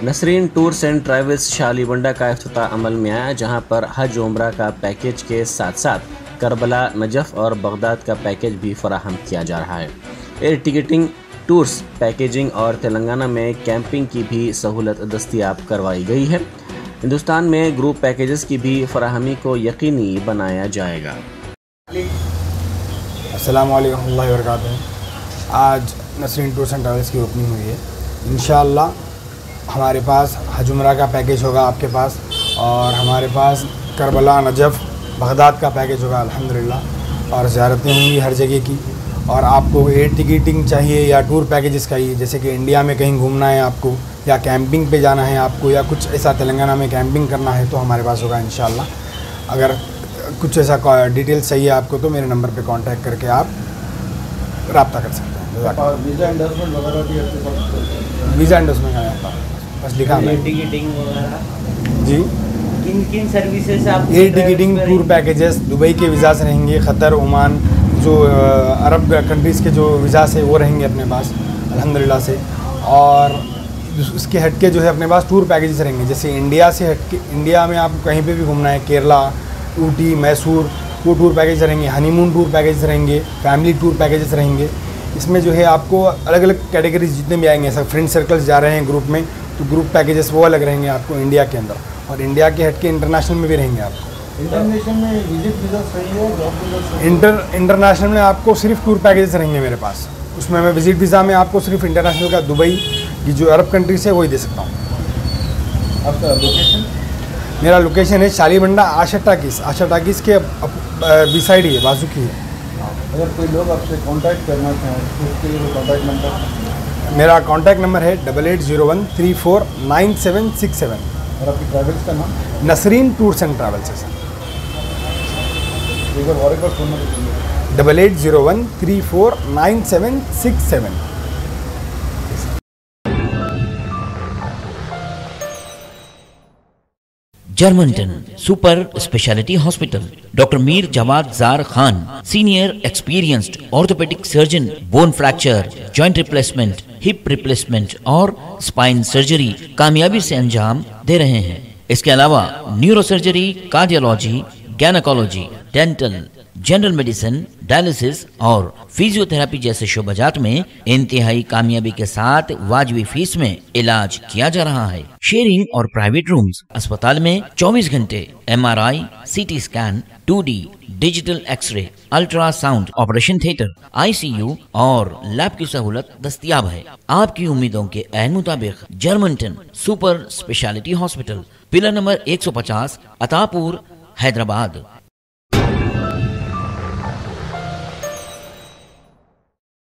Nasreen tours and travels Shalibanda का इफ्तिताह अमल में आया, जहां पर हज उम्रा का पैकेज के साथ साथ करबला, नजफ और बगदाद का पैकेज भी फराहम किया जा रहा है। एयर टिकटिंग, टूर्स पैकेजिंग और तेलंगाना में कैंपिंग की भी सहूलत दस्तयाब करवाई गई है। हिंदुस्तान में ग्रुप पैकेजेस की भी फराहमी को यकीनी बनाया जाएगा। अस्सलाम वालेकुम रहमतुल्लाहि व बरकातुहू। आज नसरीन टूर्स एंड ट्रैवल्स की ओपनिंग हुई है। इंशाअल्लाह हमारे पास हज उम्रा का पैकेज होगा आपके पास, और हमारे पास करबला, नजफ़, बगदाद का पैकेज होगा अल्हम्दुलिल्लाह, और ज़ियारतें होंगी हर जगह की। और आपको एयर टिकटिंग चाहिए या टूर पैकेजेस चाहिए, जैसे कि इंडिया में कहीं घूमना है आपको, या कैंपिंग पे जाना है आपको, या कुछ ऐसा तेलंगाना में कैंपिंग करना है, तो हमारे पास होगा इंशाअल्लाह। अगर कुछ ऐसा डिटेल्स चाहिए आपको तो मेरे नंबर पे कांटेक्ट करके आप रब्ता कर सकते हैं। वीज़ा एंडोर्समेंट वगैरह भी आपके पास? वीज़ा एंडोर्समेंट का आपका बस लिखा है। टिकटिंग वगैरह जी, किन किन सर्विसेज आप? Air ticketing, tour packages, Dubai के वीज़ा से रहेंगे, क़तर, ओमान, जो अरब कंट्रीज़ के जो वीज़ा से वो रहेंगे अपने पास अल्हम्दुलिल्लाह से। और उसके हटके जो है अपने पास टूर पैकेजेस रहेंगे, जैसे इंडिया से हटके, इंडिया में आपको कहीं पे भी घूमना है, केरला, ऊटी, मैसूर, वो टूर पैकेज रहेंगे। हनीमून टूर पैकेज रहेंगे, फैमिली टूर पैकेजेस रहेंगे। इसमें जो है आपको अलग अलग कैटेगरीज जितने भी आएंगे, सब फ्रेंड सर्कल्स जा रहे हैं ग्रुप में, तो ग्रुप पैकेजेस वो अलग रहेंगे आपको इंडिया के अंदर, और इंडिया के हटके इंटरनेशनल में भी रहेंगे आपको। इंटरनेशनल में विजिट वीज़ा सही है, जॉब वीज़ा? इंटरनेशनल में आपको सिर्फ टूर पैकेजेस रहेंगे मेरे पास। उसमें मैं विजिट वीज़ा में आपको सिर्फ इंटरनेशनल का दुबई की जो अरब कंट्री से वही दे सकता हूँ। आपका लोकेशन? मेरा लोकेशन है शालीबंडा, आशा टाकीस के बी साइड ही है, बाजू की है। अगर कोई लोग आपसे कांटेक्ट करना चाहें तो उसके लिए कांटेक्ट नंबर? मेरा कांटेक्ट नंबर है 8801349767। और आपकी ट्रैवल्स का नाम? नसरीन टूर्स एंड ट्रैवल्स है सर। एक बार और एक बार फोन नंबर? 8801349767। जर्मनटन super speciality hospital, doctor Mir Jawad Jar Khan, senior experienced orthopaedic surgeon, bone fracture, joint replacement, hip replacement और स्पाइन सर्जरी कामयाबी से अंजाम दे रहे हैं। इसके अलावा neuro surgery, cardiology, gynaecology, dental, general medicine, dialysis और फिजियोथेरेपी जैसे शोबाजात में इंतहाई कामयाबी के साथ वाजिबी फीस में इलाज किया जा रहा है। शेयरिंग और प्राइवेट रूम्स, अस्पताल में 24 घंटे MRI, CT scan, 2D digital x ray, ultrasound, operation theatre, ICU और लैब की सहूलत दस्तयाब है। आपकी उम्मीदों के ऐन मुताबिक Germanten super speciality hospital, pillar number 150, Attapur, Hyderabad.